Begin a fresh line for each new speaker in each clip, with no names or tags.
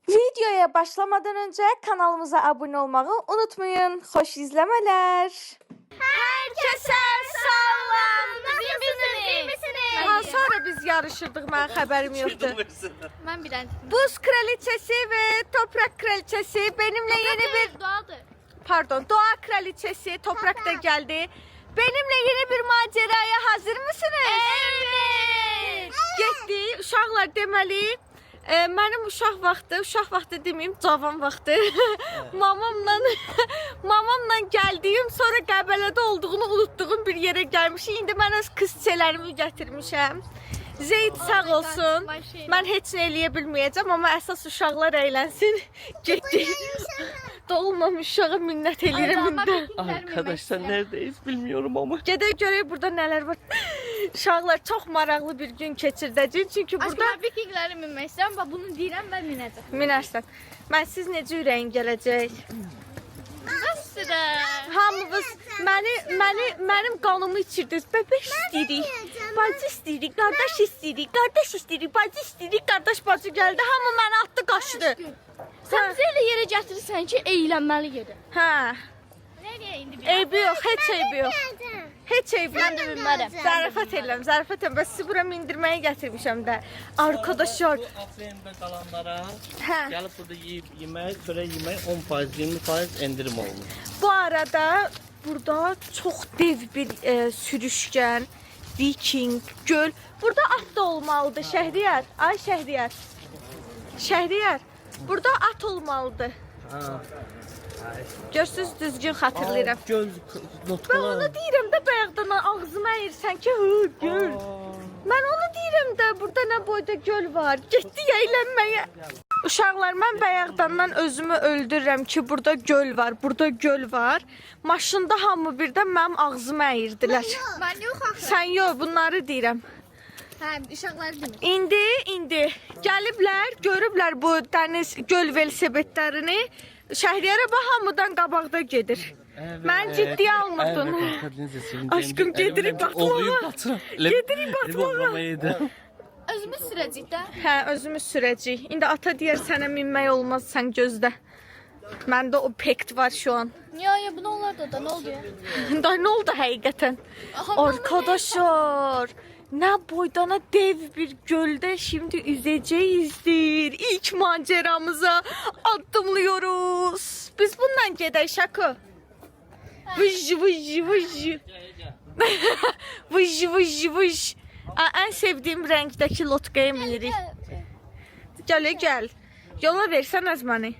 Videoya başlamadan önce kanalımıza abone olmayı unutmayın. Hoş izlemeler.
Herkese salam. Nasılsınız?
Sonra biz yarışırdık, mən xəbərim yoxdur.
Ben bir tane.
Buz kraliçesi ve toprak kraliçesi benimle yeni bir...
Doğadır.
Pardon, doğa kraliçesi toprak da geldi. Benimle yeni bir maceraya hazır mısınız?
Evet.
Getdi, uşaqlar deməli, mənim uşaq vaxtı deməyim, cavan vaxtı. mamamla gəldiyim, sonra Qəbələdə olduğunu unutduğum bir yerə gəlmişik. İndi mən öz qız çiçəklərimi gətirmişəm. Zeyd sağ olsun. Mən heç nə eləyə bilməyəcəm, amma əsas uşaqlar əylənsin. Getdi. Doğulmamış uşağa minnət eləyirəm indi.
Arkadaşlar neredeyiz bilmiyorum ama.
Gedək görək burada nələr var. Uşaqlar çox maraqlı bir gün keçirdəcəyik. Çünki burada
Aşkım vikingləri minmək istəyirəm. Bax bunu deyirəm və minəcəm.
minərsən. Mən siz necə ürəyin gələcək?
Nasıl?
Hamınız mənim qanımı içirdiniz. Bəbək istəyirik, bacı istəyirik, qardaş istəyirik, bacı istəyirik, qardaş gəldi. Hamı məni atdı, qaçdı.
Sən bizi elə yerə gətirirsən ki, eylənməli gedir.
Hə,
Nereye indi bir?
eybi yox, heç eybi yox. Heç eybi yox.
Mən də bilmərəm.
Zarafat edirəm, zarafat edirəm. Bəs sizi bura mindirməyə gətirmişəm də. Arkadaşlar,
Afrin'de kalanlara
hə.
gelip burada yiyip yemek, çörek yemek 10%, 20% indirim olmuş.
Bu arada burada çox dev bir sürüşkən, viking, göl. Burada at da olmalıdır Şəhriyar. Ay Şəhriyar. Şəhriyar. Burada at olmalıdır.
Ha.
Görsüz düzgün xatırlayıram.
Göz
Mən
notkalar.
onu deyirəm də bayaqdan ağzıma əyirsən ki, hı, göl. Mən onu deyirəm də burada nə boyda göl var. Getdik əylənməyə. Uşaqlar, mən bayaqdandan özümü öldürürəm ki, burada göl var, burada göl var. Maşında hamı birdən mənim ağzıma əyirdilər.
Mən yox axı.
Sən yox, bunları deyirəm.
Hə, uşaqlar demir.
İndi gəliblər, görüblər bu dəniz göl velosipedlərini. Şəhriyara bax, hamıdan qabaqda gedir. Mən ciddiyə almadın. Aşkım, gedirik baklava. Gedirik baklava.
Özümüz sürəcəyik də.
Hə, özümüz sürəcəyik. İndi ata deyər sənə minmək olmaz, sən gözlə. Məndə o pekt var şu an.
Ya bu ne olar da nə oldu ya?
Da nə oldu həqiqətən?
Aha,
Arkadaşlar, nə boydana dev bir göldə şimdi üzəcəyizdir. İlk maceramıza addımlıyoruz. Biz bundan gedək Şako. Vıj vıj vıj. Vıj vıj vıj. Ən sevdiyim rəngdəki lotkaya minirik. Gəl. Yola versən az məni.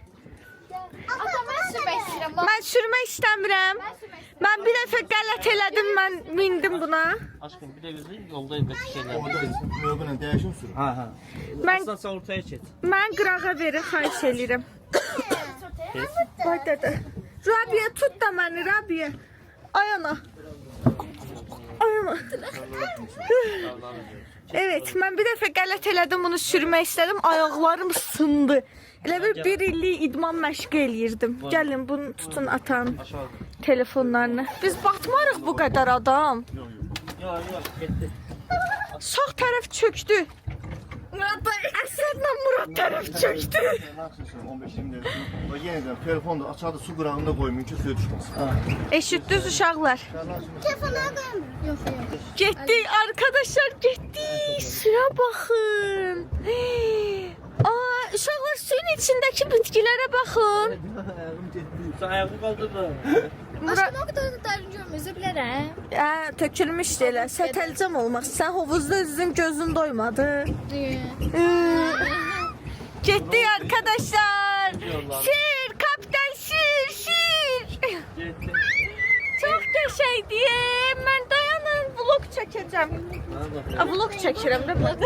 Ata mən sürmək istəyirəm. Bax.
Mən sürmək istəmirəm. Mən bir dəfə qələt elədim, mən mindim buna.
Aşkım bir de gözü yolda bir şeyler.
Növbənlə dəyişim sürün.
Ha.
Mən
Aslan sen ortaya çek.
Mən qırağa verin, xahiş eləyirəm. Bax dədə. Rabiyə, tut da məni, Rabiyə. Ay ana. Evet, mən bir dəfə qələt elədim, bunu sürmək istədim. Ayaqlarım sındı. Elə bir illik idman məşqi eləyirdim. Gəlin, bunu tutun, atan telefonlarını. Biz batmarıq bu qədər adam.
Yok gitti.
Sağ tərəf çöktü. Əsədlə Murad tərəf çöktü.
Maksimum 15-20 dəqiqə. Və yenə də telefonu da açardı su qırağında qoymayın ki, suya düşməsin.
Eşitdiniz uşaqlar.
Telefona qoyum. Yox.
Getdik arkadaşlar, getdik. Suya baxın. Aa, uşaqlar, suyun içindəki bitkilərə baxın.
Sen ayakta kaldırdın.
Murad,
Aşkım o qədər də dərin görmüzə bilərəm.
tökülmüşdü elə. Sətəlcəm olmaq. Sən hovuzda üzün gözün doymadı. Getdik arkadaşlar. Sür, kaptan sür.
Gitti.
Çox qəşəngdir. Mən dayanın, vlog çəkəcəm. Vlog çəkirəm də mən.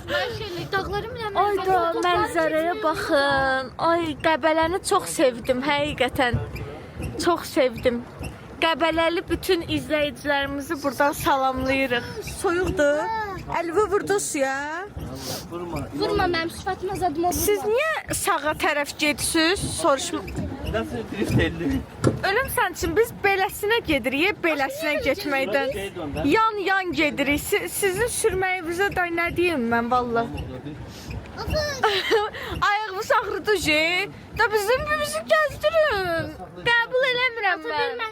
Mən şöyle dağları mı
Ayda, mənzərəyə baxın. Ay, Qəbələni çox sevdim, həqiqətən. Çox sevdim. Qəbələli bütün izləyicilərimizi buradan salamlayırıq. Soyuqdur. Əlvi vurdu suya.
Vurma.
Vurma mənim sifətimə zadıma vurma.
Siz niyə sağa tərəf gedirsiniz? Soruşma.
Nasıl drift 50?
Ölüm sən üçün biz beləsinə gedirik, beləsinə getməkdən. Yan gedirik. Sizin sürməyinizə də nə deyim mən valla. Ayağımız ağrıdı şey. Da bizi gəzdirin. Qəbul eləmirəm mən.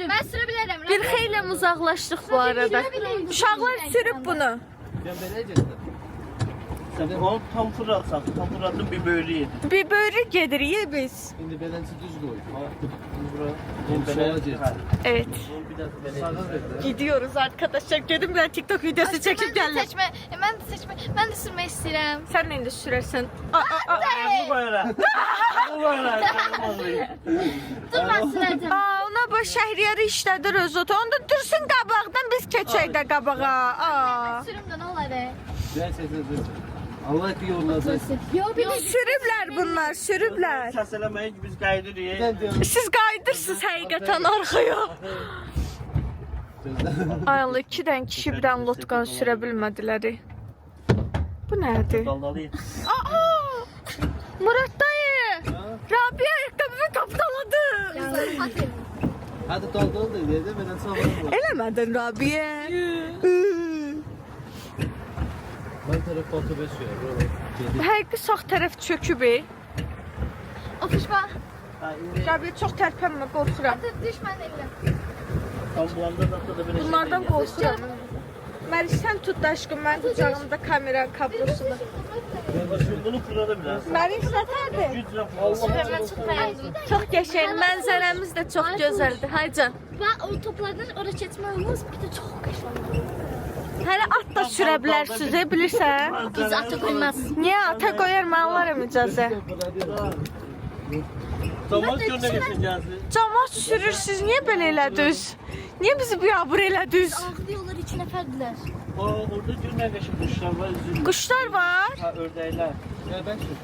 Ben sürebilirim.
Bir xeyli uzaqlaşdıq bu arada. Uşaqlar sürüb bunu.
Ben belə gedirdim. Sen onu tam fırlatsan, tam fırlattın bir böğrü yedin.
Bir böyle gedirik biz.
İndi beləncə düz qoy.
Evet.
Bir
Gidiyoruz arkadaşlar. Gedim ben TikTok videosu çekip geldim.
Seçme. Ben de sürmek istedim.
Sen neyle sürersin?
Bu bayrağı. Bu bayrağı.
Dur ben süreceğim.
Ona baş şəhriyarı işlədir öz otu. Onda dursun qabaqdan biz keçək də qabağa.
Sürüm de ne olur?
Allah ki yollasın.
Yok bir
Sürüblər bunlar, sürüblər.
Səsələməyin ki biz qaydırıyıq.
Siz qayıdırsınız həqiqətən arxaya. Ay Allah, 2 dən kişi birdən lotqan sürə bilmədilər. Bu nədir?
Daldalıyıq.
Murat dayı! Rabia ayaqqabımı tapdaladı.
Hadi dal dedi. Bedən sağlam.
Eləmədin Rabia.
Mən tərəf otobüs sürür.
Həqiqi sağ tərəf çöküb.
Otuşma.
Rabia çox tərpənmə, qorxuram.
Hadi düşman eline.
Tam bu anda da belə
Bunlardan qorxuram. Məriş, sən tut da aşkım, mən qucağımda kamera kablosunu.
Bunu fırlada biraz.
Məriş nətərdir?
Güclə
Ben çok beğendim.
Çox qəşəng, mənzərəmiz də çox gözəldir. Haycan.
Ben o toplardan oraya geçme olmaz. Bir de çok kaşlandı.
Hələ at da sürə bilərsiniz, bilirsən?
Biz atı koymaz.
Niyə ata qoyar, mən alaram icazə.
Tamam gönlə geçəcəyiz.
Camaat sürürsünüz, niyə belə elədiniz? Niyə bizi biabır elədiniz?
Ağlıyorlar içine ferdiler.
Orada gönlə geçib quşlar var. Üzüm.
Quşlar var.
Ha ördəklər.
Ben sür.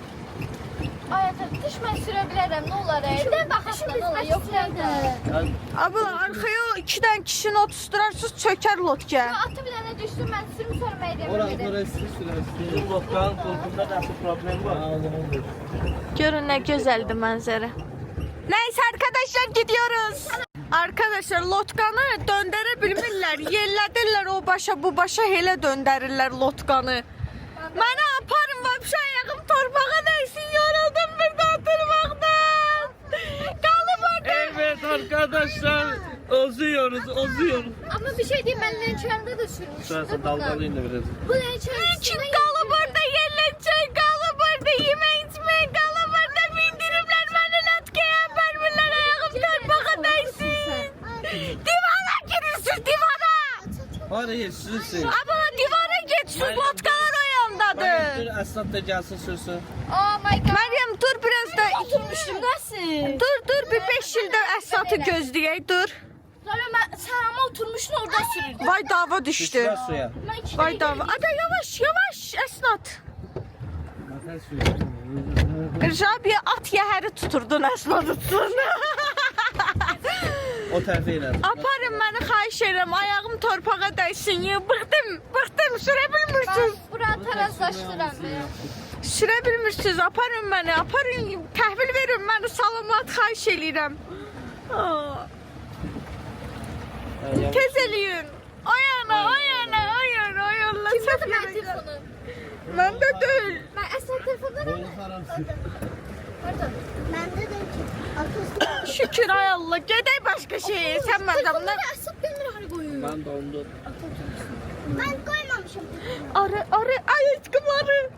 Ay düşman sürebilirim ne olur? Evde bakasın ne olur? Yok nerede?
Abla, arxaya 2 dən kişini otuzdurarsınız, çökər lotkə.
Atı bir tane düştüm ben sürüm sormaya
Oraya
devam ederim.
sürürsün.
Bizim lotkanın koltuğunda nasıl problem var?
Görün nə gözəldir mənzərə. Neyse arkadaşlar gidiyoruz. Arkadaşlar lotkanı döndərə bilmirlər. Yellədirlər o başa bu başa elə döndərirlər lotkanı. Məni aparın vəbşə ayağım torpağa neysin, yoruldum burada oturmaqdan. Qalıb orada.
Evet arkadaşlar. Ozuyoruz.
Ama bir şey diyeyim ben lençerimde de sürmüştüm.
Şurası dalgalıyım da biraz.
Bu lençerim
Kim qalıb orada yerləcək, qalıb orada yemə içmək, qalıb orada bindiriblər məni lotkaya aparmırlar, ayağım torpağa neysin. Divara girirsiniz, divara.
Oraya sürürsün.
Abla divara geçsiz, lotkalar o yandadır.
Dur Əsnad da gəlsin sürsün.
Oh my god.
Meryem dur biraz da
Oturmuştum nasıl?
dur bir 5 ildə Əsatı gözləyək, dur.
Sonra ben sağıma oturmuştum orada sürüldüm.
Vay dava düşdü.
Düşdülər suya.
Ben içine
Vay dava. Ada yavaş Əsnat.
Ben sürürsün.
Rabia at yəhəri tuturdun Əsnat tutsun.
O tərəfə elə.
Aparın məni, xahiş edirəm, ayağım torpağa dəysin. Bıxdım, sürə bilmirsiniz.
Ben buraya tarazlaştıram.
Sürə bilmirsiniz, aparın məni, aparın, təhvil verin məni, salamat xahiş edirəm. Tez eləyin. Oyana.
Kimde ben telefonu?
Məndə deyil.
Ben esnaf telefonları
Boynu haramsın.
Pardon. Bende de
Şükür ay Allah. Gedək başqa şey. Sən məndən
esnaf benim hani koyuyor.
Mən dondu.
Ben koymamışım.
arı ay aşkım arı.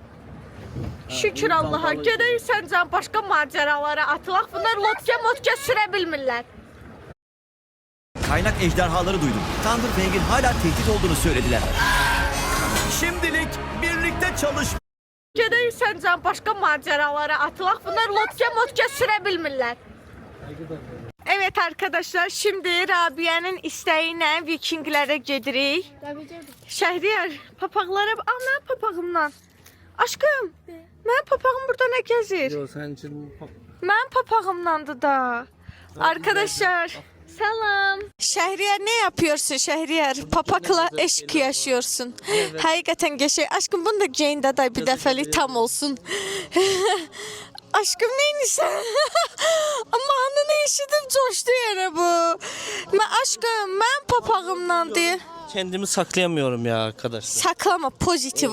Şükür Allaha. Gedək səncən başqa macəralara atılaq. Bunlar lotka sürə bilmirlər.
Kaynak ejderhaları duydum. Thunder Fang'in hala tehdit olduğunu söylediler. Şimdilik birlikte çalış.
Gedək səncən başqa macəralara atılaq. Bunlar lotka sürə bilmirlər. Evet arkadaşlar, şimdi Rabia'nın isteğiyle Vikinglere gedirik. Şəhriyar, papaqlara... Ana papağımdan. Aşkım, mənim papağım burada ne gezir?
Yo sənin üçün
Mənim papağımdandı da. Arkadaşlar, selam. Şəhriyar, ne yapıyorsun Şəhriyar? Papakla eşk yaşıyorsun. Hakikaten geçer. Aşkım bunu da giyin de bir defeli tam olsun. Aşkım neymişsən? Amma anını eşidib coşdu yenə bu. Mən aşkım, mən papağımdan deyil.
Kendimi saklayamıyorum ya arkadaşlar.
Saklama, pozitiv